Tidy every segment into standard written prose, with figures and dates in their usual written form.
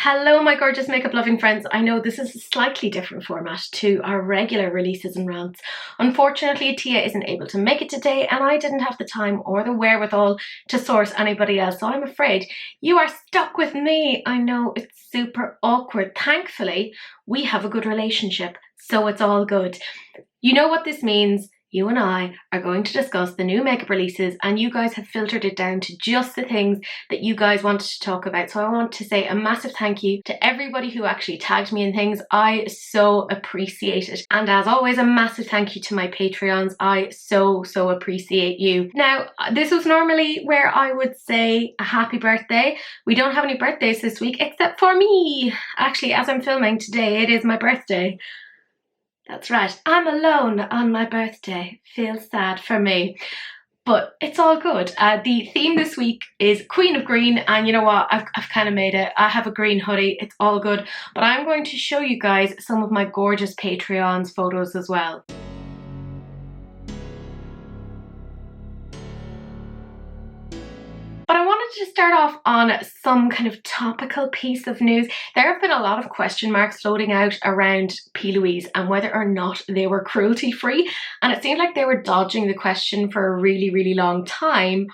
Hello my gorgeous makeup loving friends. I know this is a slightly different format to our regular releases and rants. Unfortunately, Tia isn't able to make it today and I didn't have the time or the wherewithal to source anybody else, so I'm afraid you are stuck with me. I know it's super awkward. Thankfully, we have a good relationship, so it's all good. You know what this means. You and I are going to discuss the new makeup releases and you guys have filtered it down to just the things that you guys wanted to talk about. So I want to say a massive thank you to everybody who actually tagged me in things. I so appreciate it. And as always, a massive thank you to my Patreons. I so appreciate you. Now, this was normally where I would say a happy birthday. We don't have any birthdays this week except for me. Actually, as I'm filming today, it is my birthday. That's right, I'm alone on my birthday. Feels sad for me, but it's all good. The theme this week is Queen of Green, and you know what? I've kind of made it. I have a green hoodie, it's all good, but I'm going to show you guys some of my gorgeous Patreons photos as well. But I wanted to start off on some kind of topical piece of news. There have been a lot of question marks floating out around Louise and whether or not they were cruelty free, and it seemed like they were dodging the question for a really long time.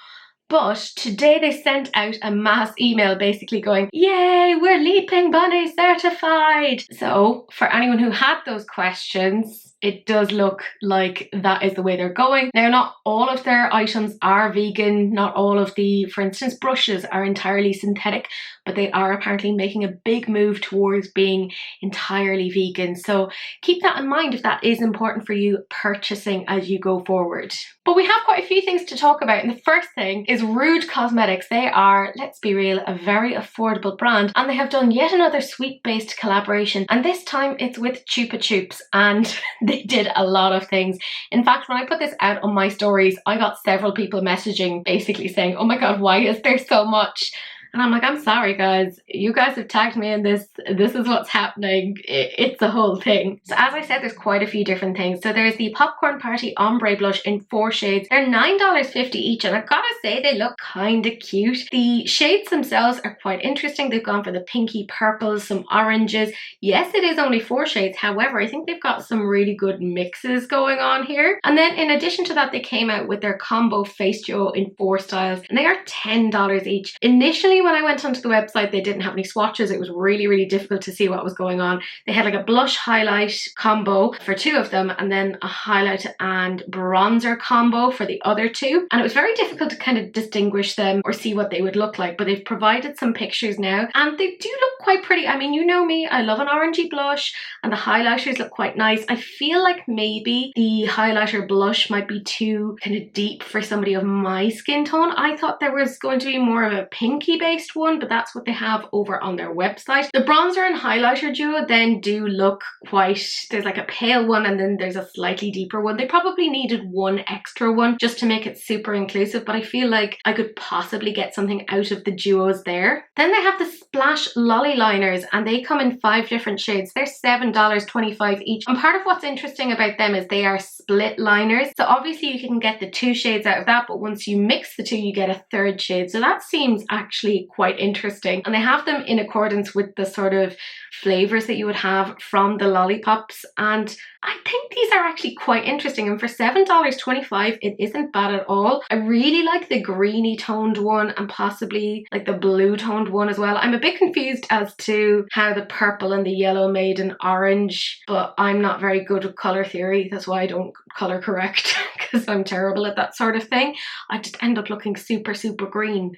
But today they sent out a mass email basically going, yay, we're Leaping Bunny certified. So for anyone who had those questions, it does look like that is the way they're going. Now, not all of their items are vegan. Not all of the, for instance, brushes are entirely synthetic, but they are apparently making a big move towards being entirely vegan. So keep that in mind if that is important for you purchasing as you go forward. But we have quite a few things to talk about. And the first thing is Rude Cosmetics. They are, let's be real, a very affordable brand. And they have done yet another sweet-based collaboration. And this time it's with Chups. And they did a lot of things. In fact, when I put this out on my stories, I got several people messaging basically saying, oh my god, why is there so much? And I'm like, I'm sorry guys, you guys have tagged me in this. This is what's happening. It's a whole thing. So as I said, there's quite a few different things. So there's the Popcorn Party Ombre Blush in 4 shades. They're $9.50 each, and I've got to say they look kind of cute. The shades themselves are quite interesting. They've gone for the pinky purples, some oranges. Yes, it is only 4 shades. However, I think they've got some really good mixes going on here. And then in addition to that, they came out with their combo face duo in 4 styles, and they are $10 each. Initially, when I went onto the website, they didn't have any swatches. It was really difficult to see what was going on. They had like a blush highlight combo for 2 of them, and then a highlight and bronzer combo for the other 2. And it was very difficult to kind of distinguish them or see what they would look like, but they've provided some pictures now and they do look quite pretty. I mean, you know me, I love an orangey blush, and the highlighters look quite nice. I feel like maybe the highlighter blush might be too kind of deep for somebody of my skin tone. I thought there was going to be more of a pinky based one, but that's what they have over on their website. The bronzer and highlighter duo then do look quite, there's like a pale one and then there's a slightly deeper one. They probably needed one extra one just to make it super inclusive, but I feel like I could possibly get something out of the duos there. Then they have the Splash Lolly liners, and they come in 5 different shades. They're $7.25 each, and part of what's interesting about them is they are split liners. So obviously you can get the 2 shades out of that, but once you mix the 2 you get a 3rd shade. So that seems actually quite interesting, and they have them in accordance with the sort of flavors that you would have from the lollipops, and I think these are actually quite interesting. And for $7.25 it isn't bad at all. I really like the greeny toned one and possibly like the blue toned one as well. I'm a bit confused as to how the purple and the yellow made an orange, but I'm not very good with color theory. That's why I don't color correct because I'm terrible at that sort of thing. I just end up looking super green,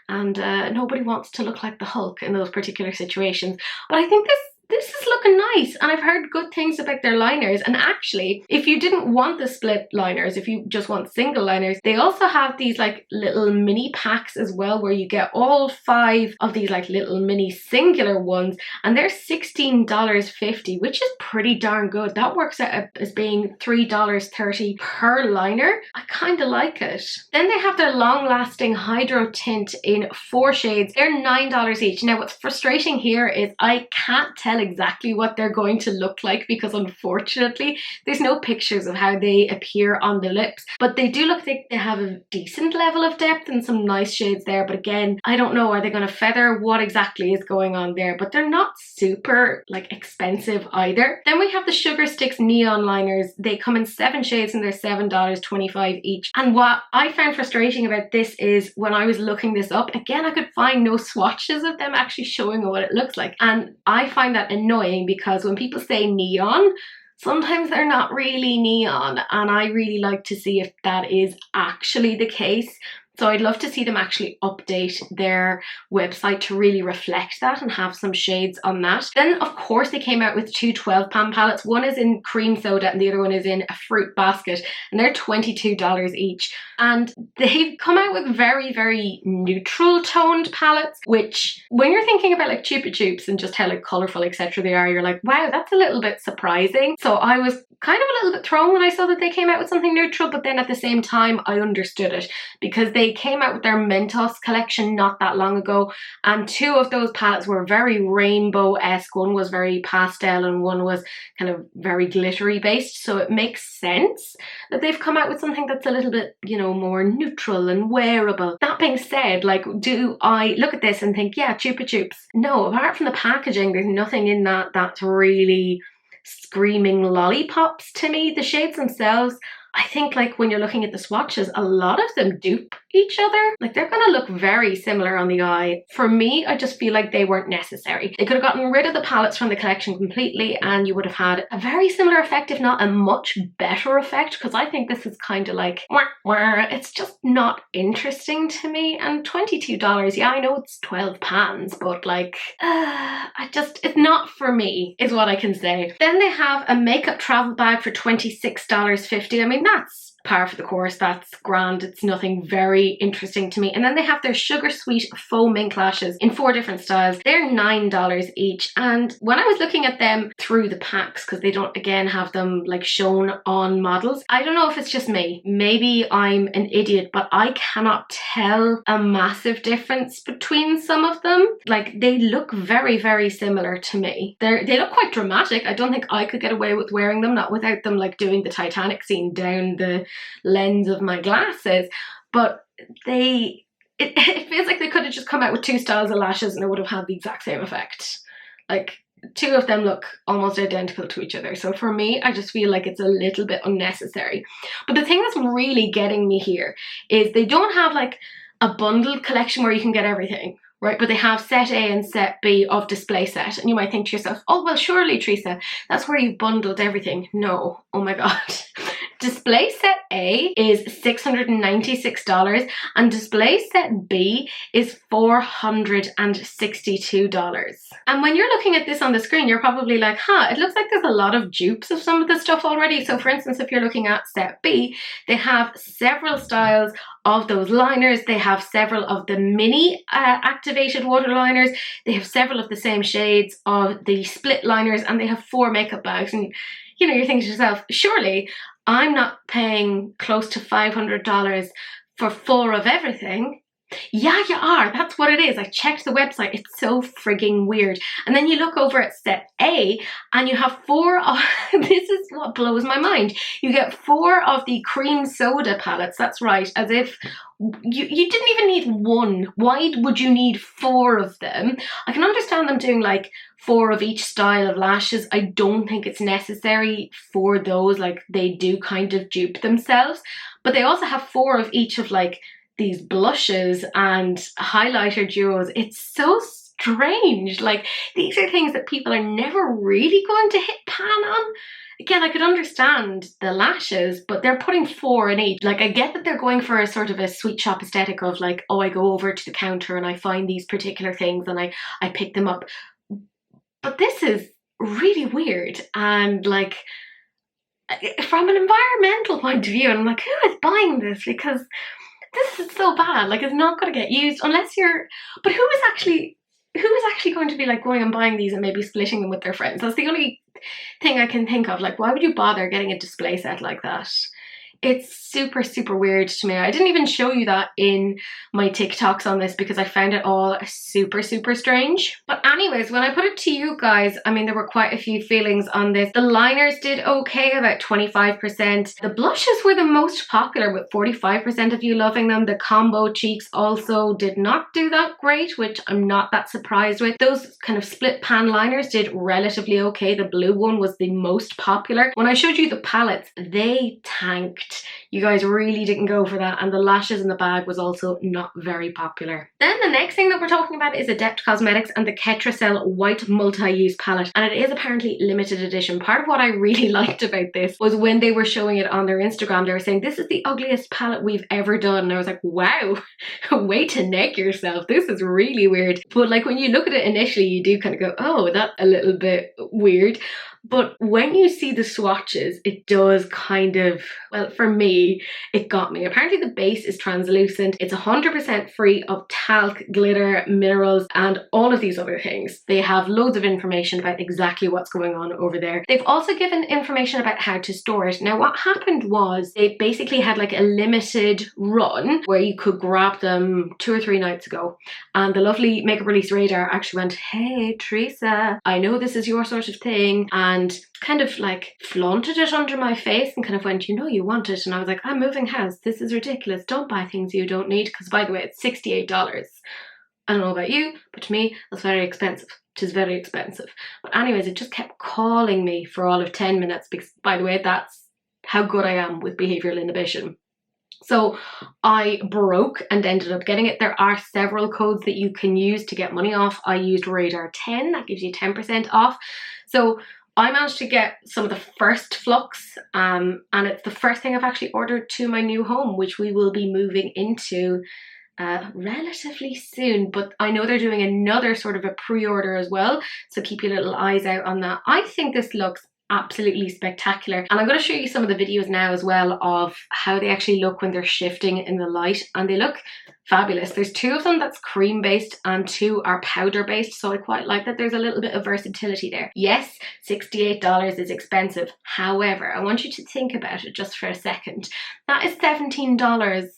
and nobody wants to look like the Hulk in those particular situations. But I think this is looking nice, and I've heard good things about their liners. And actually, if you didn't want the split liners, if you just want single liners, they also have these like little mini packs as well, where you get all 5 of these like little mini singular ones, and they're $16.50, which is pretty darn good. That works out as being $3.30 per liner. I kind of like it. Then they have their long lasting hydro tint in 4 shades. They're $9 each. Now what's frustrating here is I can't tell exactly what they're going to look like because unfortunately there's no pictures of how they appear on the lips, but they do look like they have a decent level of depth and some nice shades there. But again, I don't know, are they going to feather? What exactly is going on there? But they're not super like expensive either. Then we have the Sugar Sticks Neon Liners. They come in 7 shades and they're $7.25 each. And what I found frustrating about this is when I was looking this up, again, I could find no swatches of them actually showing what it looks like. And I find that annoying because when people say neon, sometimes they're not really neon, and I really like to see if that is actually the case. So I'd love to see them actually update their website to really reflect that and have some shades on that. Then of course they came out with 2 12-pan palettes. One is in cream soda and the other one is in a fruit basket, and they're $22 each. And they've come out with very, very neutral toned palettes, which when you're thinking about like Chupa Chups and just how like colourful etc they are, you're like, wow, that's a little bit surprising. So I was kind of a little bit thrown when I saw that they came out with something neutral, but then at the same time I understood it because they came out with their Mentos collection not that long ago, and 2 of those palettes were very rainbow-esque. One was very pastel and one was kind of very glittery based, so it makes sense that they've come out with something that's a little bit, you know, more neutral and wearable. That being said, like, do I look at this and think, yeah, Chupa Chups? No, apart from the packaging, there's nothing in that that's really screaming lollipops to me. The shades themselves, I think like when you're looking at the swatches, a lot of them dupe each other. Like they're gonna look very similar on the eye. For me, I just feel like they weren't necessary. They could have gotten rid of the palettes from the collection completely and you would have had a very similar effect, if not a much better effect, because I think this is kind of like, wah, wah. It's just not interesting to me. And $22, yeah, I know it's 12 pans, but like, it's not for me, is what I can say. Then they have a makeup travel bag for $26.50. I mean, that's par for the course, that's grand, it's nothing very interesting to me. And then they have their Sugar Sweet Faux Mink Lashes in 4 different styles. They're $9 each, and when I was looking at them through the packs, because they don't again have them like shown on models, I don't know if it's just me, maybe I'm an idiot, but I cannot tell a massive difference between some of them. Like they look very, very similar to me. They look quite dramatic. I don't think I could get away with wearing them, not without them like doing the Titanic scene down the lens of my glasses, but it feels like they could have just come out with 2 styles of lashes and it would have had the exact same effect. Like 2 of them look almost identical to each other. So for me, I just feel like it's a little bit unnecessary. But the thing that's really getting me here is they don't have like a bundled collection where you can get everything, right? But they have set A and set B of display set. And you might think to yourself, oh, well, surely, Teresa, that's where you've bundled everything. No. Oh my God. Display set A is $696 and display set B is $462. And when you're looking at this on the screen, you're probably like, it looks like there's a lot of dupes of some of the stuff already. So for instance, if you're looking at set B, they have several styles of those liners. They have several of the mini activated water liners. They have several of the same shades of the split liners, and they have 4 makeup bags. And you know, you're thinking to yourself, surely I'm not paying close to $500 for 4 of everything. Yeah, you are. That's what it is. I checked the website. It's so frigging weird. And then you look over at set A and you have 4 of, this is what blows my mind. You get 4 of the cream soda palettes. That's right. As if you didn't even need 1. Why would you need 4 of them? I can understand them doing like 4 of each style of lashes. I don't think it's necessary for those. Like they do kind of dupe themselves. But they also have 4 of each of like these blushes and highlighter duos. It's so strange. Like these are things that people are never really going to hit pan on. Again, I could understand the lashes, but they're putting 4 in each. Like I get that they're going for a sort of a sweet shop aesthetic of like, oh, I go over to the counter and I find these particular things and I pick them up. But this is really weird. And like from an environmental point of view, and I'm like, who is buying this? Because this is so bad. Like it's not going to get used unless you're, but who is actually going to be like going and buying these and maybe splitting them with their friends? That's the only thing I can think of. Like, why would you bother getting a display set like that? It's super, super weird to me. I didn't even show you that in my TikToks on this because I found it all super, super strange. But anyways, when I put it to you guys, I mean, there were quite a few feelings on this. The liners did okay, about 25%. The blushes were the most popular with 45% of you loving them. The combo cheeks also did not do that great, which I'm not that surprised with. Those kind of split pan liners did relatively okay. The blue one was the most popular. When I showed you the palettes, they tanked. You guys really didn't go for that, and the lashes in the bag was also not very popular. Then the next thing that we're talking about is Adept Cosmetics and the Ketracel White Multi-Use Palette, and it is apparently limited edition. Part of what I really liked about this was when they were showing it on their Instagram, they were saying this is the ugliest palette we've ever done, and I was like, wow, way to neck yourself, this is really weird. But like when you look at it initially, you do kind of go, oh, that's a little bit weird. But when you see the swatches, it does kind of, well, for me, it got me. Apparently the base is translucent. It's 100% free of talc, glitter, minerals, and all of these other things. They have loads of information about exactly what's going on over there. They've also given information about how to store it. Now, what happened was they basically had like a limited run where you could grab them 2 or 3 nights ago. And the lovely Makeup Release Radar actually went, hey, Teresa, I know this is your sort of thing. And kind of like flaunted it under my face and kind of went, you know you want it. And I was like, I'm moving house. This is ridiculous. Don't buy things you don't need. Because by the way, it's $68. I don't know about you, but to me, that's very expensive. It is very expensive. But anyways, it just kept calling me for all of 10 minutes because, by the way, that's how good I am with behavioural inhibition. So I broke and ended up getting it. There are several codes that you can use to get money off. I used Radar 10, that gives you 10% off. So I managed to get some of the first flux, and it's the first thing I've actually ordered to my new home, which we will be moving into relatively soon. But I know they're doing another sort of a pre-order as well, so keep your little eyes out on that. I think this looks absolutely spectacular, and I'm going to show you some of the videos now as well of how they actually look when they're shifting in the light, and they look fabulous. There's 2 of them that's cream based and 2 are powder based, so I quite like that there's a little bit of versatility there. Yes, $68 is expensive. However, I want you to think about it just for a second. That is $17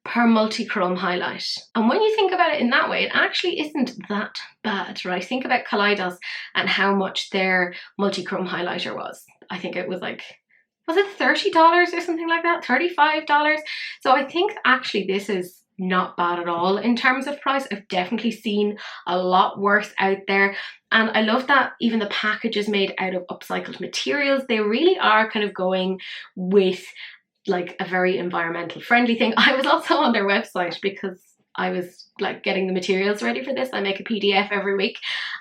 per multi-chrome highlight. And when you think about it in that way, it actually isn't that bad, right? Think about Kaleidos and how much their multi-chrome highlighter was. I think it was like, was it $30 or something like that? $35? So I think actually this is not bad at all in terms of price. I've definitely seen a lot worse out there. And I love that even the package is made out of upcycled materials. They really are kind of going with like a very environmental friendly thing. I was also on their website because I was like getting the materials ready for this. I make a PDF every week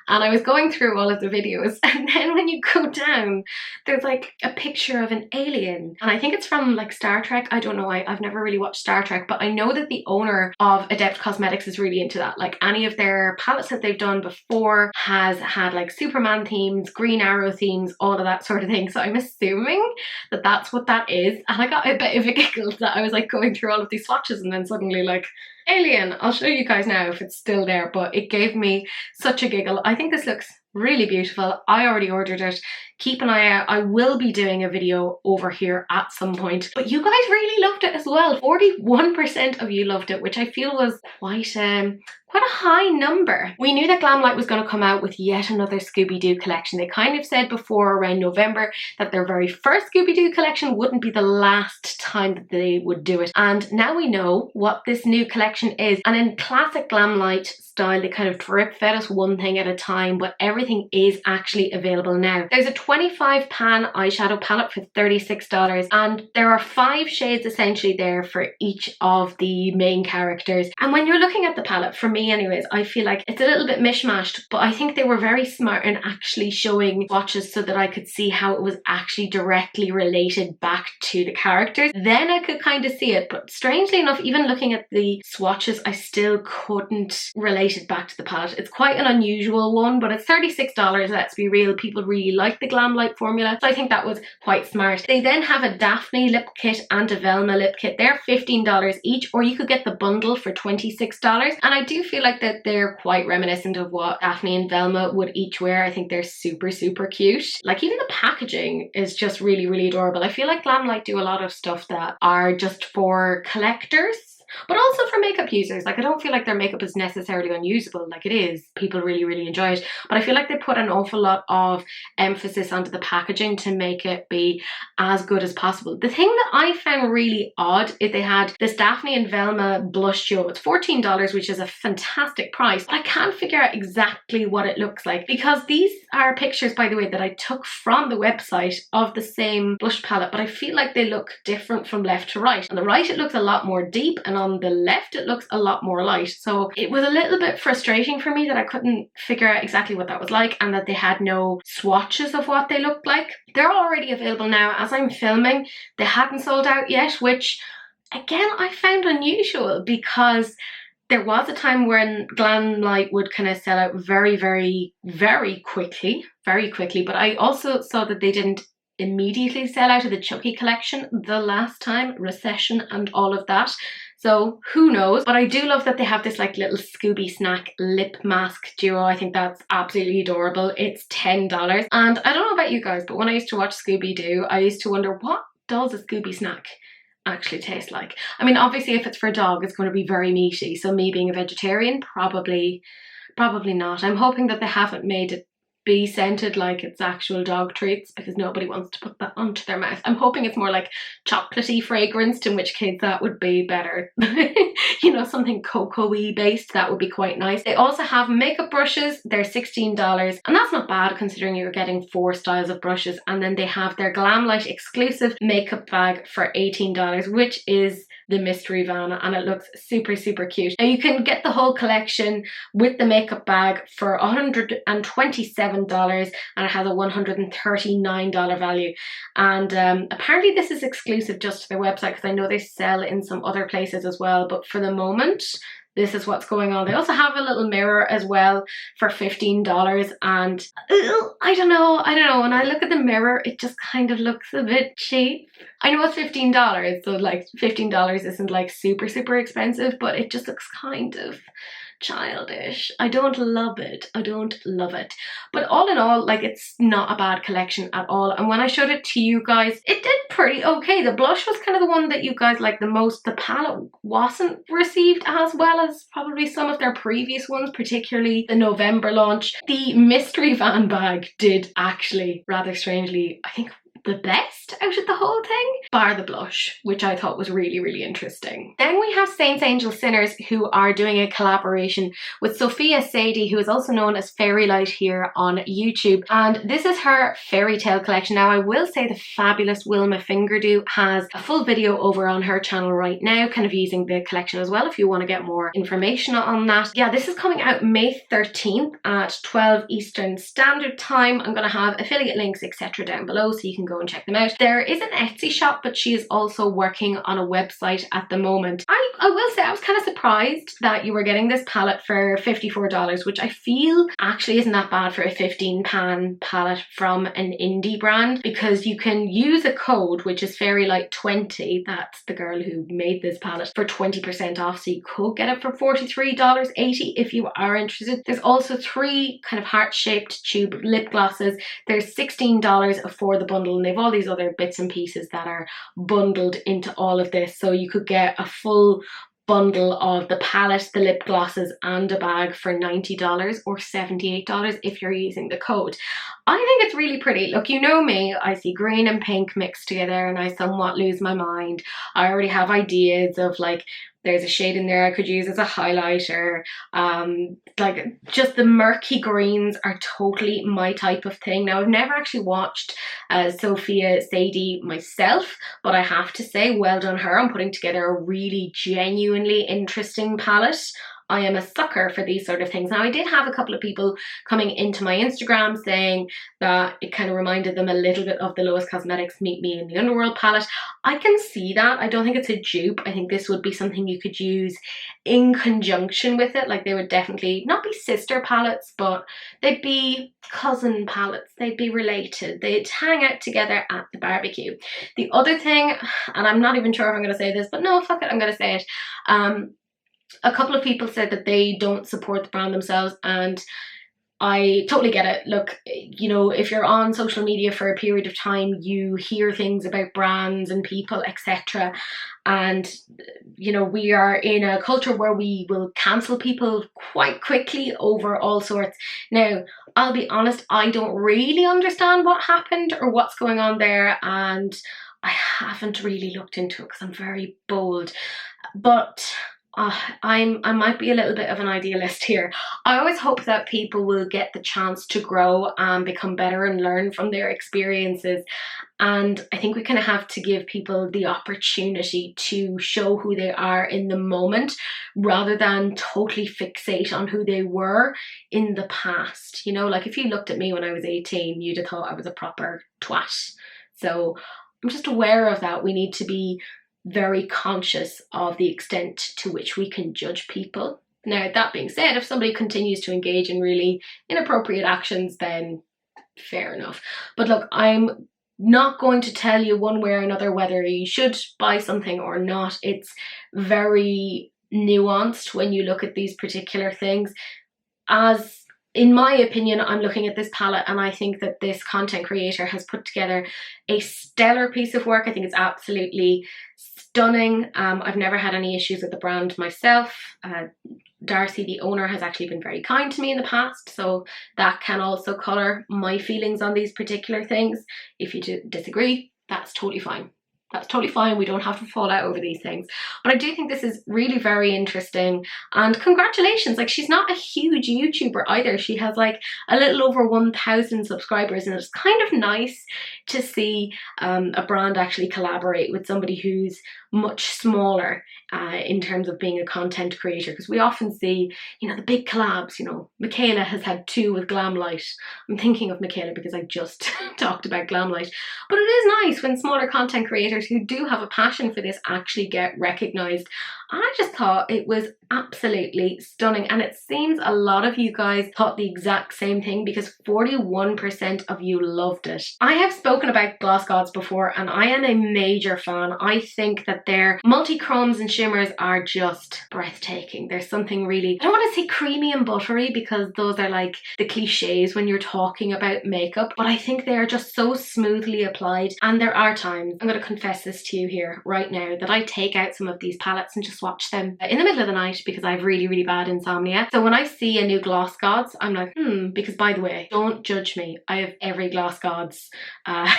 and I was going through all of the videos, and then when you go down there's like a picture of an alien, and I think it's from like Star Trek. I don't know, I've never really watched Star Trek, but I know that the owner of Adept Cosmetics is really into that. Like any of their palettes that they've done before has had like Superman themes, Green Arrow themes, all of that sort of thing. So I'm assuming that that's what that is, and I got a bit of a giggle that I was like going through all of these swatches and then suddenly like alien. I'll show you guys now if it's still there, but it gave me such a giggle. I think this looks really beautiful. I already ordered it. Keep an eye out. I will be doing a video over here at some point. But you guys really loved it as well. 41% of you loved it, which I feel was quite a high number. We knew that Glamlite was going to come out with yet another Scooby Doo collection. They kind of said before around November that their very first Scooby Doo collection wouldn't be the last time that they would do it. And now we know what this new collection is. And in classic Glamlite style, they kind of drip fed us one thing at a time, but everything is actually available now. There's a 25 pan eyeshadow palette for $36, and there are 5 shades essentially there for each of the main characters. And when you're looking at the palette, for me anyways, I feel like it's a little bit mishmashed, but I think they were very smart in actually showing swatches so that I could see how it was actually directly related back to the characters. Then I could kind of see it, but strangely enough, even looking at the swatches, I still couldn't relate it back to the palette. It's quite an unusual one, but it's $36 $46, let's be real, people really like the Glamlite formula, so I think that was quite smart. They then have a Daphne lip kit and a Velma lip kit. They're $15 each, or you could get the bundle for $26, and I do feel like that they're quite reminiscent of what Daphne and Velma would each wear. I think they're super, super cute. Like, even the packaging is just really, really adorable. I feel like Glamlite do a lot of stuff that are just for collectors, but also for makeup users. Like, I don't feel like their makeup is necessarily unusable. Like, it is. People really, really enjoy it. But I feel like they put an awful lot of emphasis onto the packaging to make it be as good as possible. The thing that I found really odd is they had this Daphne and Velma blush duo. It's $14, which is a fantastic price. But I can't figure out exactly what it looks like, because these are pictures, by the way, that I took from the website of the same blush palette, but I feel like they look different from left to right. On the right, it looks a lot more deep, and on the left it looks a lot more light. So it was a little bit frustrating for me that I couldn't figure out exactly what that was like, and that they had no swatches of what they looked like. They're already available now as I'm filming. They hadn't sold out yet, which again I found unusual, because there was a time when Glamlite would kind of sell out very, very, very quickly, but I also saw that they didn't immediately sell out of the Chucky collection the last time, recession and all of that. So who knows? But I do love that they have this like little Scooby snack lip mask duo. I think that's absolutely adorable. It's $10. And I don't know about you guys, but when I used to watch Scooby Doo, I used to wonder, what does a Scooby snack actually taste like? I mean, obviously if it's for a dog, it's going to be very meaty. So me being a vegetarian, probably not. I'm hoping that they haven't made it be scented like it's actual dog treats, because nobody wants to put that onto their mouth. I'm hoping it's more like chocolatey fragranced, in which case that would be better. You know, something cocoa-y based, that would be quite nice. They also have makeup brushes. They're $16, and that's not bad considering you're getting 4 styles of brushes. And then they have their Glamlite exclusive makeup bag for $18, which is the mystery van, and it looks super, super cute. Now you can get the whole collection with the makeup bag for $127, and it has a $139 value. And apparently this is exclusive just to their website, because I know they sell in some other places as well, but for the moment this is what's going on. They also have a little mirror as well for $15, and I don't know, when I look at the mirror it just kind of looks a bit cheap. I know it's $15, so like $15 isn't like super, super expensive, but it just looks kind of childish. I don't love it. But all in all, like, it's not a bad collection at all. And when I showed it to you guys, it did pretty okay. The blush was kind of the one that you guys liked the most. The palette wasn't received as well as probably some of their previous ones, particularly the November launch. The mystery van bag did actually, rather strangely, I think, the best out of the whole thing, bar the blush, which I thought was really, really interesting. Then we have Saints, Angels, Sinners, who are doing a collaboration with Sophia Sadie, who is also known as Fairy Light here on YouTube, and this is her fairy tale collection. Now I will say the fabulous Wilma Fingerdo has a full video over on her channel right now, kind of using the collection as well, if you want to get more information on that. Yeah, this is coming out May 13th at 12 Eastern Standard Time. I'm going to have affiliate links etc down below, so you can go and check them out. There is an Etsy shop, but she is also working on a website at the moment. I will say I was kind of surprised that you were getting this palette for $54, which I feel actually isn't that bad for a 15 pan palette from an indie brand, because you can use a code which is FairyLight20, that's the girl who made this palette, for 20% off, so you could get it for $43.80 if you are interested. There's also 3 kind of heart-shaped tube lip glosses. There's $16 for the bundle, and they've all these other bits and pieces that are bundled into all of this, so you could get a full bundle of the palette, the lip glosses and a bag for $90 or $78 if you're using the code. I think it's really pretty. Look, you know me, I see green and pink mixed together and I somewhat lose my mind. I already have ideas of, like, there's a shade in there I could use as a highlighter. Like, just the murky greens are totally my type of thing. Now, I've never actually watched Sophia Sadie myself, but I have to say, well done her on putting together a really genuinely interesting palette. I am a sucker for these sort of things. Now, I did have a couple of people coming into my Instagram saying that it kind of reminded them a little bit of the Lois Cosmetics Meet Me in the Underworld palette. I can see that. I don't think it's a dupe. I think this would be something you could use in conjunction with it. Like, they would definitely not be sister palettes, but they'd be cousin palettes. They'd be related. They'd hang out together at the barbecue. The other thing, and I'm not even sure if I'm going to say this, but no, fuck it, I'm going to say it. A couple of people said that they don't support the brand themselves, and I totally get it. Look, you know, if you're on social media for a period of time, you hear things about brands and people, etc. And, you know, we are in a culture where we will cancel people quite quickly over all sorts. Now, I'll be honest, I don't really understand what happened or what's going on there, and I haven't really looked into it because I'm very bold. But I might be a little bit of an idealist here. I always hope that people will get the chance to grow and become better and learn from their experiences. And I think we kind of have to give people the opportunity to show who they are in the moment rather than totally fixate on who they were in the past. You know, like if you looked at me when I was 18, you'd have thought I was a proper twat. So I'm just aware of that. We need to be very conscious of the extent to which we can judge people. Now, that being said, if somebody continues to engage in really inappropriate actions, then fair enough. But look, I'm not going to tell you one way or another whether you should buy something or not. It's very nuanced when you look at these particular things. As in my opinion, I'm looking at this palette and I think that this content creator has put together a stellar piece of work. I think it's absolutely stunning. I've never had any issues with the brand myself. Darcy, the owner, has actually been very kind to me in the past, so that can also colour my feelings on these particular things. If you disagree, that's totally fine. That's totally fine. We don't have to fall out over these things. But I do think this is really very interesting. And congratulations. Like, she's not a huge YouTuber either. She has like a little over 1,000 subscribers. And it's kind of nice to see a brand actually collaborate with somebody who's much smaller in terms of being a content creator. Because we often see, you know, the big collabs. You know, Michaela has had 2 with Glamlite. I'm thinking of Michaela because I just talked about Glamlite. But it is nice when smaller content creators who do have a passion for this actually get recognized. And I just thought it was absolutely stunning, and it seems a lot of you guys thought the exact same thing because 41% of you loved it. I have spoken about Gloss Gods before and I am a major fan. I think that their multi-chromes and shimmers are just breathtaking. There's something really, I don't want to say creamy and buttery because those are like the cliches when you're talking about makeup, but I think they are just so smoothly applied. And there are times, I'm going to confess this to you here right now, that I take out some of these palettes and just watch them in the middle of the night because I have really, really bad insomnia. So when I see a new Gloss Gods, I'm like, because by the way, don't judge me. I have every Gloss Gods palette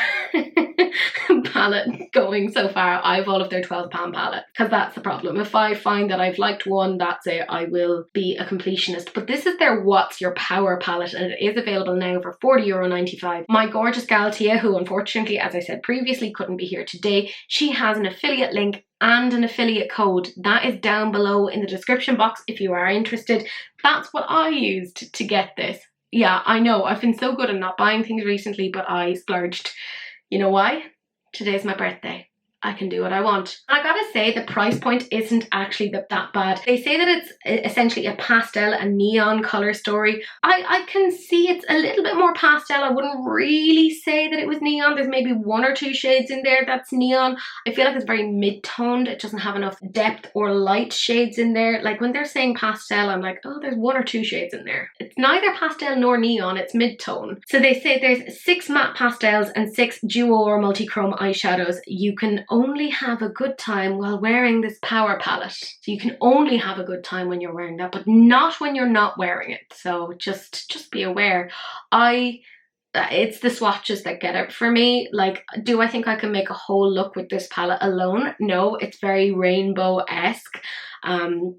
going so far. I have all of their £12 palette because that's the problem. If I find that I've liked one, that's it. I will be a completionist. But this is their What's Your Power palette and it is available now for €40.95. My gorgeous gal Tia, who unfortunately, as I said previously, couldn't be here today, she has an affiliate link and an affiliate code that is down below in the description box if you are interested. That's what I used to get this. Yeah, I know I've been so good at not buying things recently, but I splurged. You know why? Today's my birthday. I can do what I want. I gotta say the price point isn't actually that bad. They say that it's essentially a pastel and neon color story. I can see it's a little bit more pastel. I wouldn't really say that it was neon. There's maybe 1 or 2 shades in there that's neon. I feel like it's very mid-toned. It doesn't have enough depth or light shades in there. Like when they're saying pastel, I'm like, oh, there's 1 or 2 shades in there. It's neither pastel nor neon, it's mid-tone. So they say there's 6 matte pastels and 6 duo or multi-chrome eyeshadows. You can only have a good time while wearing this power palette. So you can only have a good time when you're wearing that, but not when you're not wearing it. So just be aware. It's the swatches that get it for me. Like, do I think I can make a whole look with this palette alone? No, it's very rainbow-esque.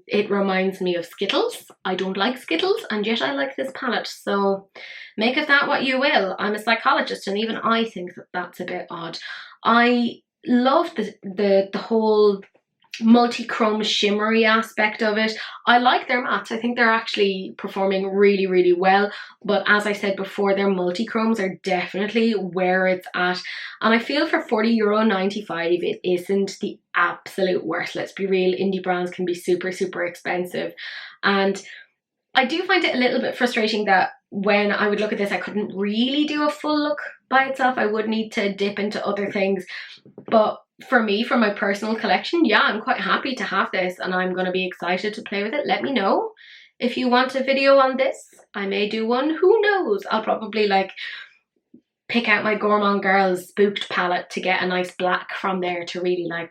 It reminds me of Skittles. I don't like Skittles, and yet I like this palette. So make of that what you will. I'm a psychologist, and even I think that that's a bit odd. I love the whole multi-chrome shimmery aspect of it. I like their mattes. I think they're actually performing really, really well. But as I said before, their multi-chromes are definitely where it's at. And I feel for €40.95, it isn't the absolute worst. Let's be real, indie brands can be super, super expensive. And I do find it a little bit frustrating that when I would look at this, I couldn't really do a full look by itself. I would need to dip into other things. But for me, for my personal collection, yeah, I'm quite happy to have this and I'm going to be excited to play with it. Let me know if you want a video on this. I may do one, who knows? I'll probably like pick out my Gourmand Girls Spooked palette to get a nice black from there to really like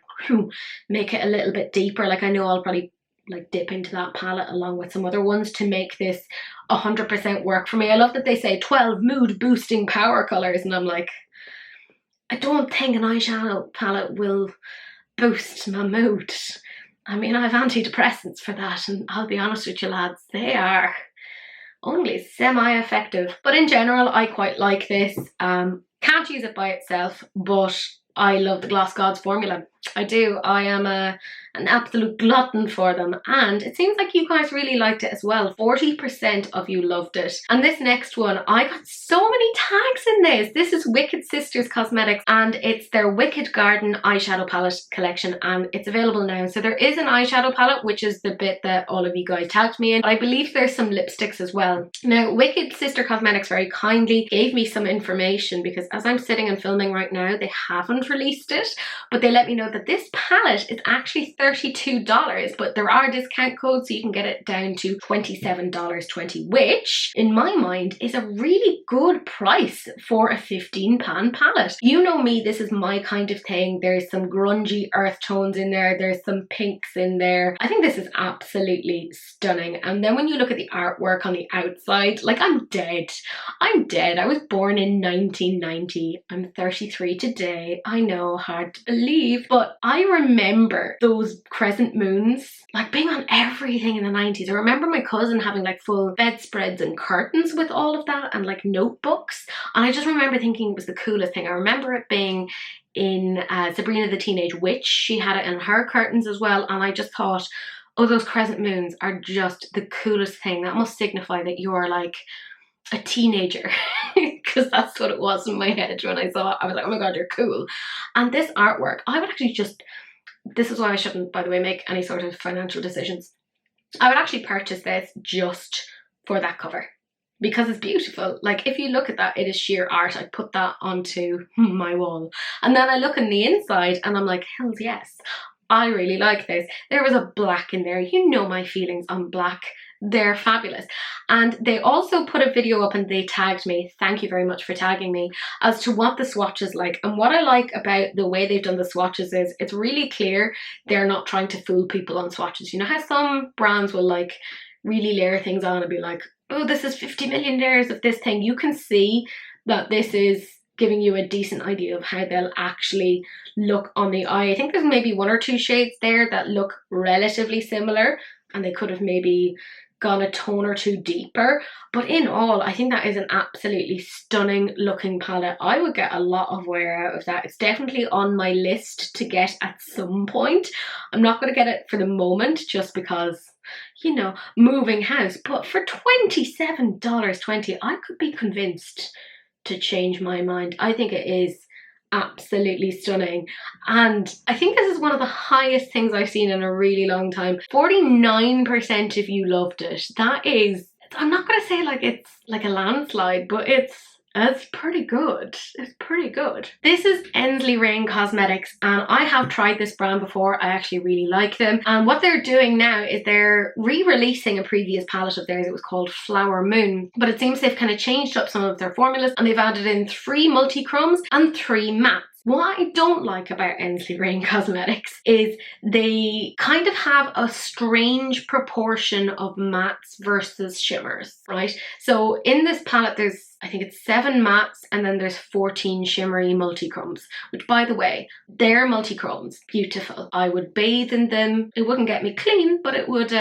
make it a little bit deeper. Like I know I'll probably like dip into that palette along with some other ones to make this 100% work for me. I love that they say 12 mood boosting power colors and I'm like, I don't think an eyeshadow palette will boost my mood. I mean, I have antidepressants for that, and I'll be honest with you lads, they are only semi-effective. But in general, I quite like this. Can't use it by itself, but I love the Gloss Gods formula. I do. I am an absolute glutton for them, and it seems like you guys really liked it as well. 40% of you loved it. And this next one, I got so many tags in this. This is Wicked Sisters Cosmetics, and it's their Wicked Garden eyeshadow palette collection, and it's available now. So there is an eyeshadow palette, which is the bit that all of you guys tagged me in, but I believe there's some lipsticks as well. Now, Wicked Sister Cosmetics very kindly gave me some information, because as I'm sitting and filming right now, they haven't released it, but they let me know that this palette is actually $32, but there are discount codes so you can get it down to $27.20, which in my mind is a really good price for a 15-pan palette. You know me, this is my kind of thing. There's some grungy earth tones in there, there's some pinks in there. I think this is absolutely stunning. And then when you look at the artwork on the outside, like I'm dead. I was born in 1990. I'm 33 today. I know, hard to believe, but I remember those crescent moons like being on everything in the 90s. I remember my cousin having like full bedspreads and curtains with all of that and like notebooks, and I just remember thinking it was the coolest thing. I remember it being in Sabrina the Teenage Witch. She had it in her curtains as well, and I just thought, oh, those crescent moons are just the coolest thing. That must signify that you're like a teenager, because that's what it was in my head when I saw it. I was like, oh my god, you're cool. And this artwork, I would actually just, this is why I shouldn't, by the way, make any sort of financial decisions. I would actually purchase this just for that cover, because it's beautiful. Like if you look at that, it is sheer art. I put that onto my wall, and then I look in the inside and I'm like, hells yes, I really like this. There was a black in there. You know my feelings on black. They're fabulous. And they also put a video up and they tagged me. Thank you very much for tagging me, as to what the swatch is like. And what I like about the way they've done the swatches is it's really clear they're not trying to fool people on swatches. You know how some brands will like really layer things on and be like, oh, this is 50 million layers of this thing. You can see that this is giving you a decent idea of how they'll actually look on the eye. I think there's maybe one or two shades there that look relatively similar, and they could have maybe gone a tone or two deeper, but in all, I think that is an absolutely stunning looking palette. I would get a lot of wear out of that. It's definitely on my list to get at some point. I'm not going to get it for the moment just because, you know, moving house, but for $27.20, I could be convinced to change my mind. I think it is absolutely stunning, and I think this is one of the highest things I've seen in a really long time. 49% of you loved it. That is, I'm not gonna say like it's like a landslide, but it's pretty good. It's pretty good. This is Ensley Rain Cosmetics, and I have tried this brand before. I actually really like them, and what they're doing now is they're re-releasing a previous palette of theirs. It was called Flower Moon, but it seems they've kind of changed up some of their formulas, and they've added in 3 multi-chromes and 3 mattes. What I don't like about Ensley Rain Cosmetics is they kind of have a strange proportion of mattes versus shimmers, right? So in this palette, there's I think it's 7 mattes, and then there's 14 shimmery multi-chromes, which, by the way, they're multi-chromes, beautiful. I would bathe in them. It wouldn't get me clean, but it would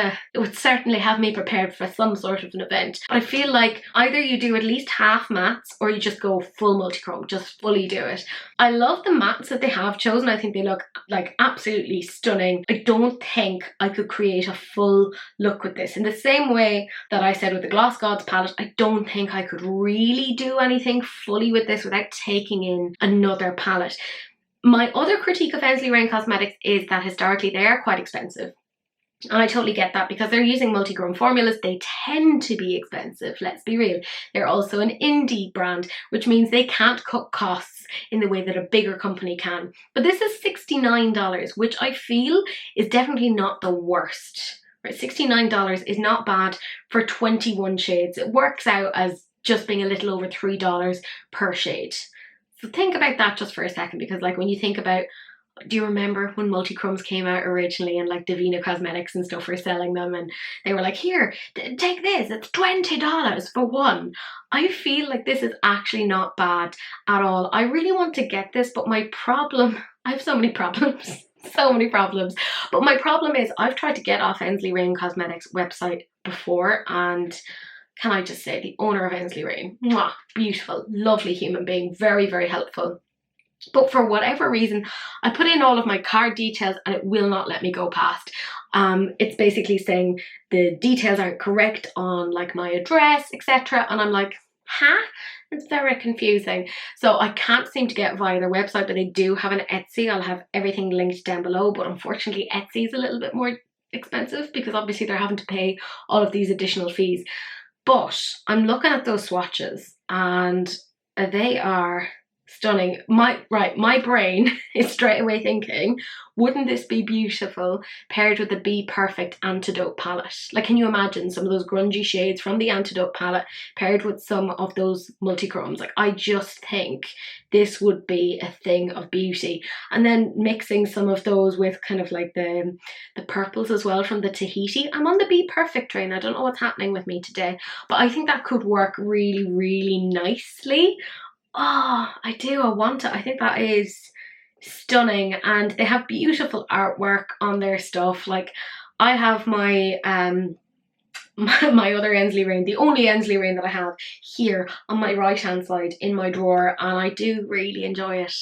certainly have me prepared for some sort of an event. But I feel like either you do at least half mattes or you just go full multi-chrome, just fully do it. I love the mattes that they have chosen. I think they look like absolutely stunning. I don't think I could create a full look with this. In the same way that I said with the Gloss Gods palette, I don't think I could really do anything fully with this without taking in another palette. My other critique of Ensley Rain Cosmetics is that historically they are quite expensive. And I totally get that because they're using multi-chrome formulas. They tend to be expensive, let's be real. They're also an indie brand, which means they can't cut costs in the way that a bigger company can. But this is $69, which I feel is definitely not the worst. Right, $69 is not bad for 21 shades. It works out as just being a little over $3 per shade. So think about that just for a second, because like when you think about, do you remember when multi-chromes came out originally and like Divina Cosmetics and stuff were selling them and they were like, here, take this, it's $20 for one. I feel like this is actually not bad at all. I really want to get this, but my problem, I have so many problems. So many problems. But my problem is I've tried to get off Ensley Rain Cosmetics website before, and can I just say the owner of Ensley Rain, mwah, beautiful, lovely human being, very, very helpful. But for whatever reason, I put in all of my card details and it will not let me go past. It's basically saying the details aren't correct on like my address, etc. And I'm like, huh? It's very confusing. So I can't seem to get via their website, but they do have an Etsy. I'll have everything linked down below, but unfortunately Etsy is a little bit more expensive because obviously they're having to pay all of these additional fees. But I'm looking at those swatches and they are stunning. My brain is straight away thinking, wouldn't this be beautiful paired with the Be Perfect Antidote palette? Like, can you imagine some of those grungy shades from the Antidote palette paired with some of those multi-chromes? Like, I just think this would be a thing of beauty. And then mixing some of those with kind of like the purples as well from the Tahiti. I'm on the Be Perfect train. I don't know what's happening with me today, but I think that could work really, really nicely. Oh, I do. I want it. I think that is stunning, and they have beautiful artwork on their stuff. Like, I have my my other Ensley Rain, the only Ensley Rain that I have, here on my right hand side in my drawer, and I do really enjoy it.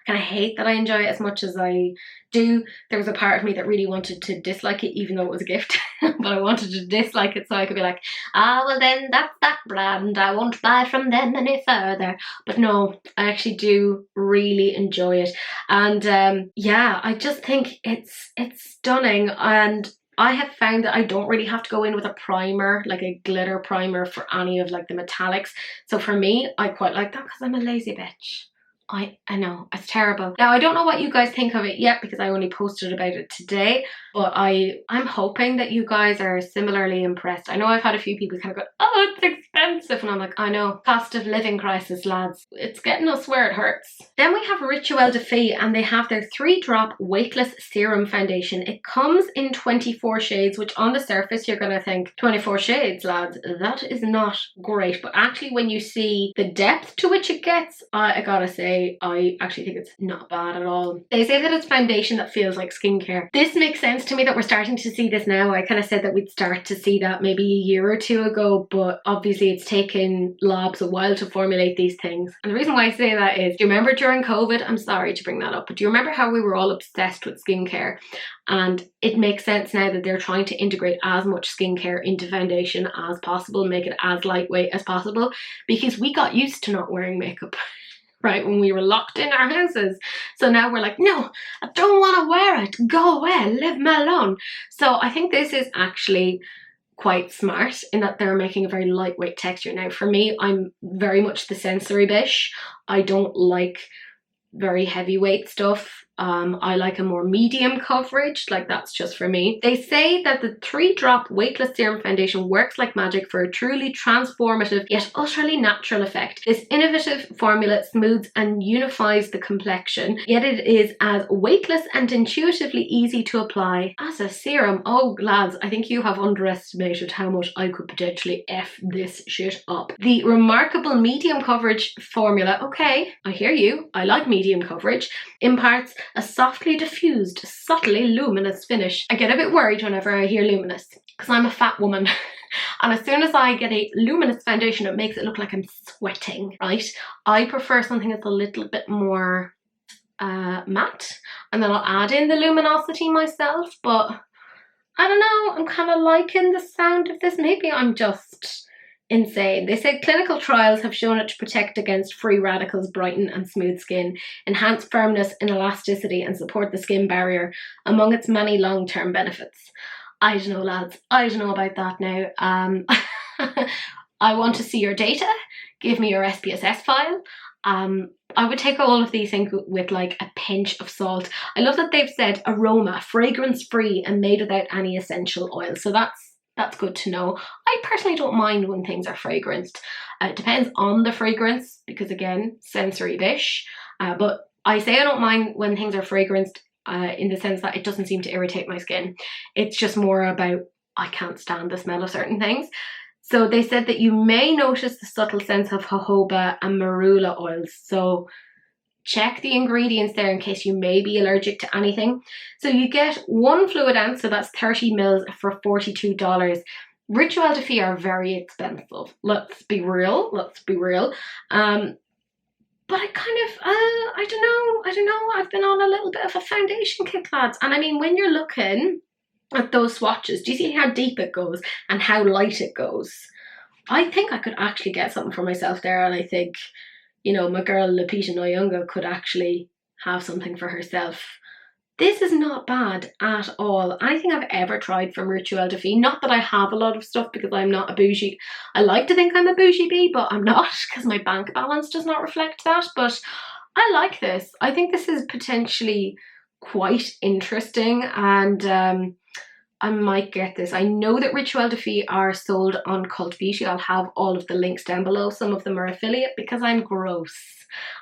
I kind of hate that I enjoy it as much as I do. There was a part of me that really wanted to dislike it even though it was a gift, but I wanted to dislike it so I could be like, ah, well then that's that brand, I won't buy from them any further. But no, I actually do really enjoy it, and yeah, I just think it's stunning. And I have found that I don't really have to go in with a primer, like a glitter primer, for any of like the metallics. So for me, I quite like that because I'm a lazy bitch. I know, it's terrible. Now, I don't know what you guys think of it yet because I only posted about it today, but I'm hoping that you guys are similarly impressed. I know I've had a few people kind of go, oh, it's expensive, and I'm like, I know, cost of living crisis, lads. It's getting us where it hurts. Then we have Rituel de Fille, and they have their 3-drop Weightless Serum Foundation. It comes in 24 shades, which on the surface you're gonna think, 24 shades, lads, that is not great. But actually when you see the depth to which it gets, I gotta say, I actually think it's not bad at all. They say that it's foundation that feels like skincare. This makes sense to me that we're starting to see this now. I kind of said that we'd start to see that maybe a year or two ago, but obviously it's taken labs a while to formulate these things. And the reason why I say that is, do you remember during COVID, I'm sorry to bring that up, but do you remember how we were all obsessed with skincare? And it makes sense now that they're trying to integrate as much skincare into foundation as possible, make it as lightweight as possible, because we got used to not wearing makeup. Right, when we were locked in our houses. So now we're like, no, I don't want to wear it. Go away, leave me alone. So I think this is actually quite smart in that they're making a very lightweight texture. Now for me, I'm very much the sensory bish. I don't like very heavyweight stuff. I like a more medium coverage, like that's just for me. They say that the 3-drop Weightless Serum Foundation works like magic for a truly transformative yet utterly natural effect. This innovative formula smooths and unifies the complexion, yet it is as weightless and intuitively easy to apply as a serum. Oh lads, I think you have underestimated how much I could potentially F this shit up. The remarkable medium coverage formula, okay, I hear you, I like medium coverage, imparts a softly diffused, subtly luminous finish. I get a bit worried whenever I hear luminous, because I'm a fat woman. And as soon as I get a luminous foundation, it makes it look like I'm sweating, right? I prefer something that's a little bit more matte, and then I'll add in the luminosity myself, but I don't know, I'm kind of liking the sound of this. Maybe I'm just insane. They say clinical trials have shown it to protect against free radicals, brighten and smooth skin, enhance firmness and elasticity, and support the skin barrier among its many long-term benefits. I don't know, lads. I don't know about that now. I want to see your data. Give me your SPSS file. I would take all of these things with like a pinch of salt. I love that they've said aroma, fragrance free and made without any essential oil. So that's good to know. I personally don't mind when things are fragranced. It depends on the fragrance because again, sensory bish. But I say I don't mind when things are fragranced in the sense that it doesn't seem to irritate my skin. It's just more about I can't stand the smell of certain things. So they said that you may notice the subtle sense of jojoba and marula oils. So check the ingredients there in case you may be allergic to anything. So you get 1 fluid ounce, so that's 30 mils for $42. Rituel de Fille are very expensive. Let's be real. But I kind of, I don't know. I've been on a little bit of a foundation kick, lads. And I mean, when you're looking at those swatches, do you see how deep it goes and how light it goes? I think I could actually get something for myself there, and I think, you know, my girl Lupita Nyong'o could actually have something for herself. This is not bad at all. Anything I've ever tried from Rituel de Fille, not that I have a lot of stuff because I'm not a bougie. I like to think I'm a bougie bee, but I'm not because my bank balance does not reflect that. But I like this. I think this is potentially quite interesting, and I might get this. I know that Rituel de Fille are sold on Cult Beauty. I'll have all of the links down below. Some of them are affiliate because I'm gross.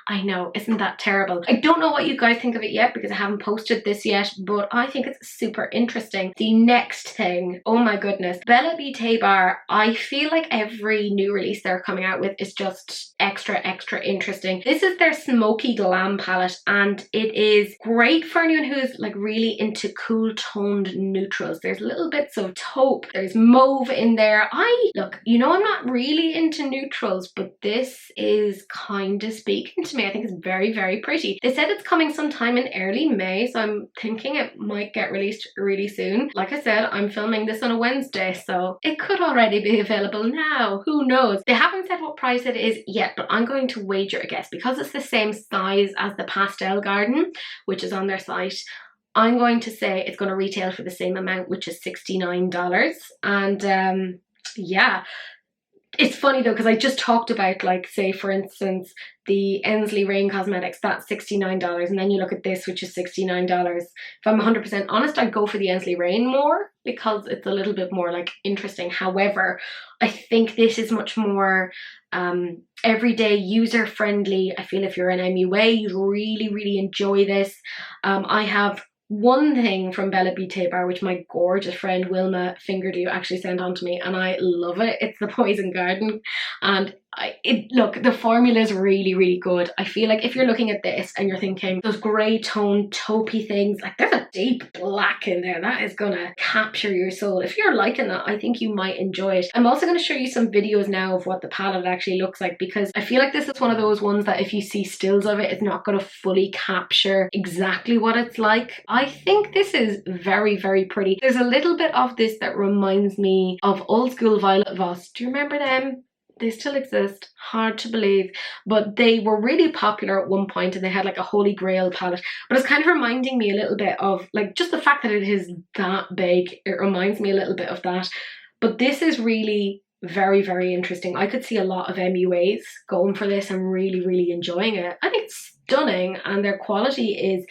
I know, isn't that terrible? I don't know what you guys think of it yet because I haven't posted this yet, but I think it's super interesting. The next thing, oh my goodness, Bella Beauté bar. I feel like every new release they're coming out with is just extra interesting. This is their Smokey Glam palette, and it is great for anyone who is like really into cool toned neutrals. There's little bits of taupe, there's mauve in there. Look, you know, I'm not really into neutrals, but this is kind of speaking to me. I think it's very pretty. They said it's coming sometime in early May, so I'm thinking it might get released really soon. Like I said, I'm filming this on a Wednesday, so it could already be available now. Who knows? They haven't said what price it is yet, but I'm going to wager a guess because it's the same size as the Pastel Garden, which is on their site. I'm going to say it's going to retail for the same amount, which is $69. And yeah. It's funny though, because I just talked about, like, say for instance, the Ensley Rain Cosmetics, that's $69, and then you look at this, which is $69. If I'm 100% honest, I'd go for the Ensley Rain more because it's a little bit more like interesting. However, I think this is much more everyday, user friendly. I feel if you're an MUA, you'd really enjoy this. I have one thing from Bella Beauté bar which my gorgeous friend Wilma Fingerdew actually sent on to me, and I love it. It's the Poison Garden, and look, the formula is really good. I feel like if you're looking at this and you're thinking those grey tone taupey things, like there's a deep black in there that is gonna capture your soul. If you're liking that, I think you might enjoy it. I'm also going to show you some videos now of what the palette actually looks like, because I feel like this is one of those ones that if you see stills of it, it's not going to fully capture exactly what it's like. I think this is very pretty. There's a little bit of this that reminds me of old school Violet Voss. Do you remember them? They still exist, hard to believe, but they were really popular at one point and they had like a holy grail palette. But it's kind of reminding me a little bit of, like, just the fact that it is that big, it reminds me a little bit of that. But this is really very interesting. I could see a lot of MUAs going for this and really enjoying it. I think it's stunning and their quality is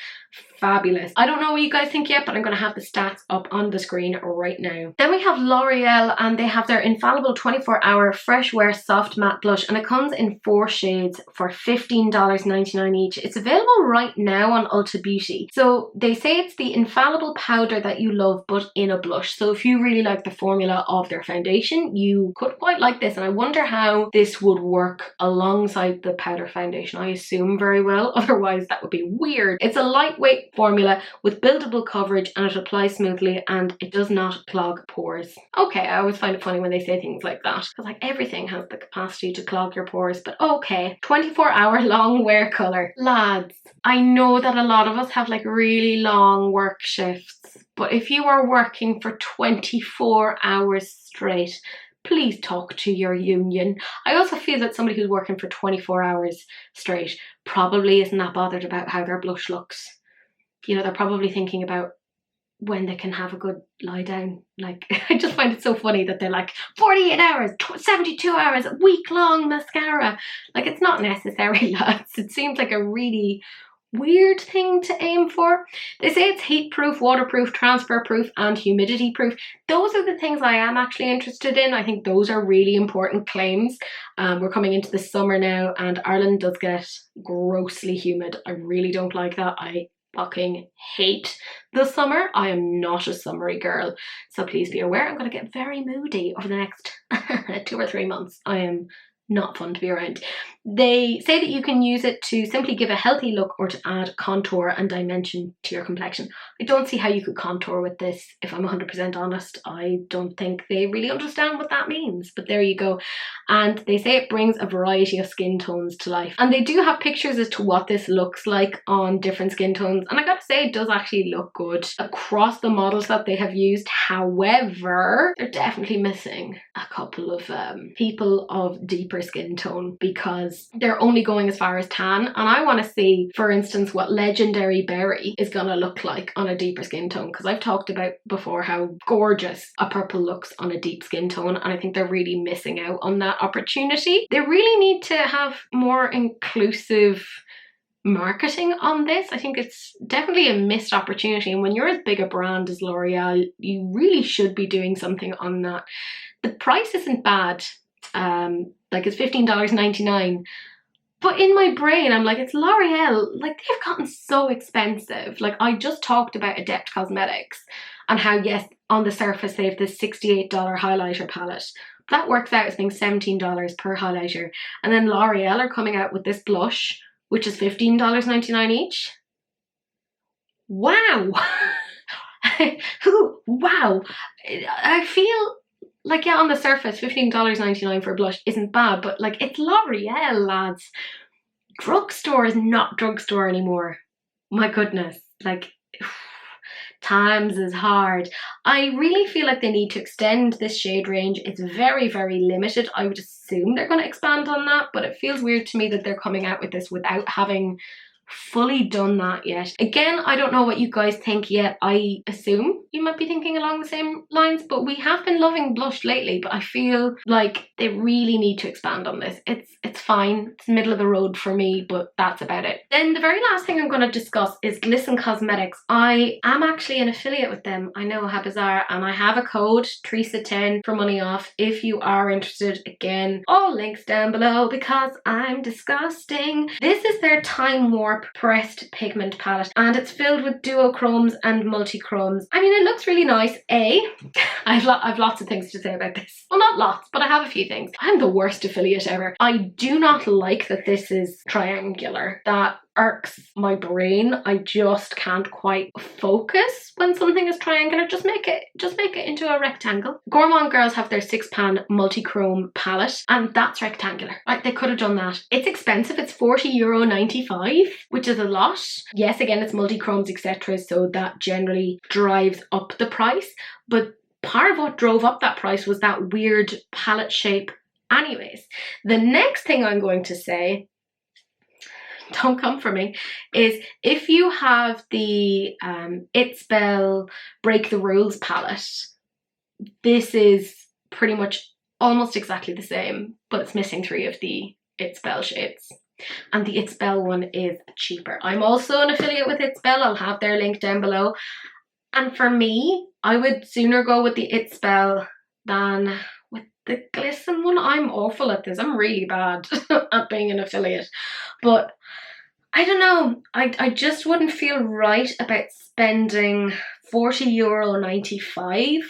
fabulous. I don't know what you guys think yet, but I'm going to have the stats up on the screen right now. Then we have L'Oreal, and they have their Infallible 24-Hour Fresh Wear Soft Matte Blush, and it comes in 4 shades for $15.99 each. It's available right now on Ulta Beauty. So they say it's the infallible powder that you love, but in a blush. So if you really like the formula of their foundation, you could quite like this, and I wonder how this would work alongside the powder foundation. I assume very well, otherwise that would be weird. It's a lightweight formula with buildable coverage, and it applies smoothly and it does not clog pores. Okay, I always find it funny when they say things like that, because like everything has the capacity to clog your pores, but okay. 24-hour long wear colour. Lads, I know that a lot of us have like really long work shifts, but if you are working for 24 hours straight, please talk to your union. I also feel that somebody who's working for 24 hours straight probably isn't that bothered about how their blush looks. You know, they're probably thinking about when they can have a good lie down. Like, I just find it so funny that they're like 48 hours, 72 hours, week-long mascara. Like, it's not necessary, lads. It seems like a really weird thing to aim for. They say it's heat proof, waterproof, transfer proof and humidity proof. Those are the things I am actually interested in. I think those are really important claims. We're coming into the summer now, and Ireland does get grossly humid. I really don't like that. I fucking hate the summer. I am not a summery girl, so please be aware I'm going to get very moody over the next 2 or 3 months. I am not fun to be around. They say that you can use it to simply give a healthy look or to add contour and dimension to your complexion. I don't see how you could contour with this, if I'm 100% honest. I don't think they really understand what that means, but there you go. And they say it brings a variety of skin tones to life. And they do have pictures as to what this looks like on different skin tones, and I gotta say it does actually look good across the models that they have used. However, they're definitely missing a couple of people of deeper skin tone, because they're only going as far as tan, and I want to see, for instance, what Legendary Berry is gonna look like on a deeper skin tone, because I've talked about before how gorgeous a purple looks on a deep skin tone, and I think they're really missing out on that opportunity. They really need to have more inclusive marketing on this. I think it's definitely a missed opportunity, and when you're as big a brand as L'Oreal, you really should be doing something on that. The price isn't bad. Like, it's $15.99, but in my brain I'm like, it's L'Oreal, like they've gotten so expensive. Like, I just talked about Adept Cosmetics and how, yes, on the surface they have this $68 highlighter palette. That works out as being $17 per highlighter, and then L'Oreal are coming out with this blush which is $15.99 each. Wow. Wow. I feel like, yeah, on the surface, $15.99 for a blush isn't bad, but like, it's L'Oreal, lads. Drugstore is not drugstore anymore. My goodness, like, times is hard. I really feel like they need to extend this shade range. It's very, very limited. I would assume they're going to expand on that, but it feels weird to me that they're coming out with this without having fully done that yet. Again, I don't know what you guys think yet. I assume you might be thinking along the same lines, but we have been loving blush lately, but I feel like they really need to expand on this. It's fine. It's middle of the road for me, but that's about it. Then the very last thing I'm going to discuss is Glisten Cosmetics. I am actually an affiliate with them. I know, how bizarre. And I have a code, Teresa10, for money off if you are interested. Again, all links down below because I'm disgusting. This is their Time Warp pressed pigment palette, and it's filled with duochromes and multichromes. I mean, it looks really nice. I've lots of things to say about this. Well, not lots, but I have a few things. I'm the worst affiliate ever. I do not like that this is triangular. That irks my brain. I just can't quite focus when something is triangular. Just make it into a rectangle. Gourmand Girls have their 6-pan multi-chrome palette, and that's rectangular. Like, they could have done that. It's expensive. It's €40.95, which is a lot. Yes, again, it's multi-chromes, etc., so that generally drives up the price, but part of what drove up that price was that weird palette shape anyways. The next thing I'm going to say, don't come for me, is if you have the It Spell Break the Rules palette, this is pretty much almost exactly the same, but it's missing 3 of the It Spell shades. and the It's Bell one is cheaper. I'm also an affiliate with It's Bell. I'll have their link down below. And for me, I would sooner go with the It's Bell than with the Glisten one. I'm awful at this. I'm really bad at being an affiliate. But I don't know. I just wouldn't feel right about spending €40.95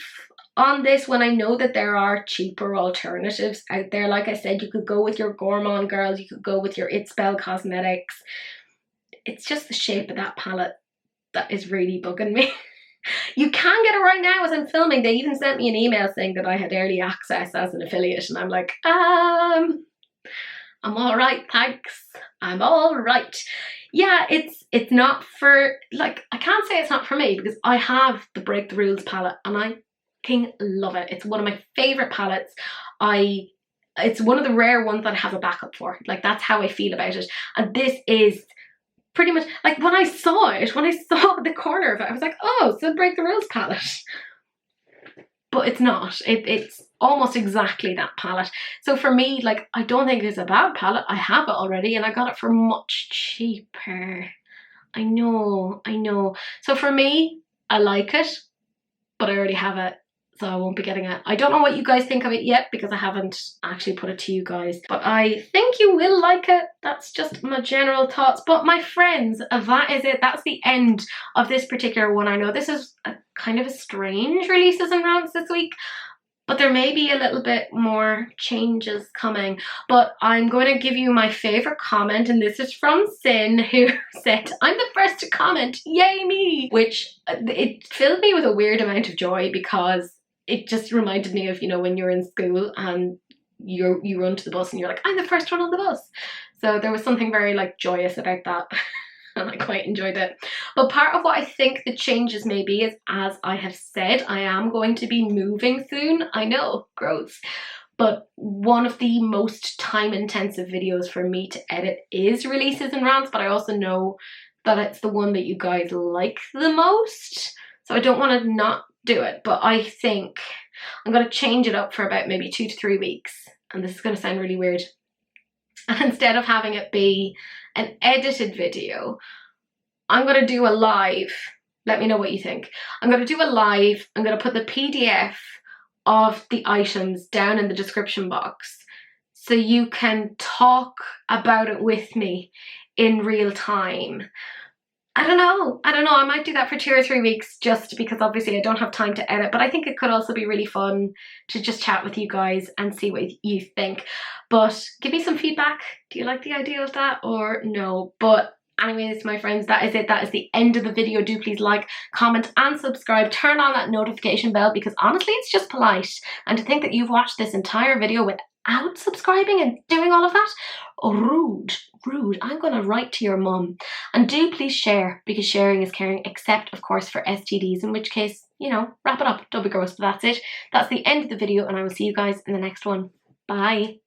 on this when I know that there are cheaper alternatives out there. Like I said, you could go with your Gourmand Girls, you could go with your It's Bell Cosmetics. It's just the shape of that palette that is really bugging me. You can get it right now as I'm filming. They even sent me an email saying that I had early access as an affiliate, and I'm like, I'm all right, thanks. I'm all right. Yeah, it's not for, like, I can't say it's not for me because I have the Break the Rules palette and I king love it. It's one of my favorite palettes. It's one of the rare ones that I have a backup for. Like, that's how I feel about it. And this is pretty much, like, when I saw the corner of it, I was like, oh, it's the Break the Rules palette. But it's not. It's almost exactly that palette. So for me, like, I don't think it's a bad palette. I have it already and I got it for much cheaper. I know. So for me, I like it, but I already have it, so I won't be getting it. I don't know what you guys think of it yet because I haven't actually put it to you guys, but I think you will like it. That's just my general thoughts. But my friends, that is it. That's the end of this particular one. I know this is a kind of a strange releases and rants this week, but there may be a little bit more changes coming. But I'm going to give you my favourite comment, and this is from Sin, who said, I'm the first to comment, yay me! Which, it filled me with a weird amount of joy because it just reminded me of, you know, when you're in school and you run to the bus and you're like, I'm the first one on the bus. So there was something very, like, joyous about that. And I quite enjoyed it. But part of what I think the changes may be is, as I have said, I am going to be moving soon. I know, gross. But one of the most time-intensive videos for me to edit is releases and rants, but I also know that it's the one that you guys like the most. So I don't want to not do it, but I think I'm going to change it up for about maybe 2 to 3 weeks. And this is going to sound really weird. And instead of having it be an edited video, I'm going to do a live. Let me know what you think. I'm going to do a live. I'm going to put the PDF of the items down in the description box so you can talk about it with me in real time. I don't know. I might do that for 2 or 3 weeks just because obviously I don't have time to edit, but I think it could also be really fun to just chat with you guys and see what you think. But give me some feedback. Do you like the idea of that or no? But anyways, my friends, that is it. That is the end of the video. Do please like, comment and subscribe. Turn on that notification bell because honestly, it's just polite. And to think that you've watched this entire video without subscribing and doing all of that, oh, rude. I'm gonna write to your mum. And do please share because sharing is caring, except of course for STDs, in which case, you know, wrap it up. Don't be gross. But that's it. That's the end of the video and I will see you guys in the next one. Bye.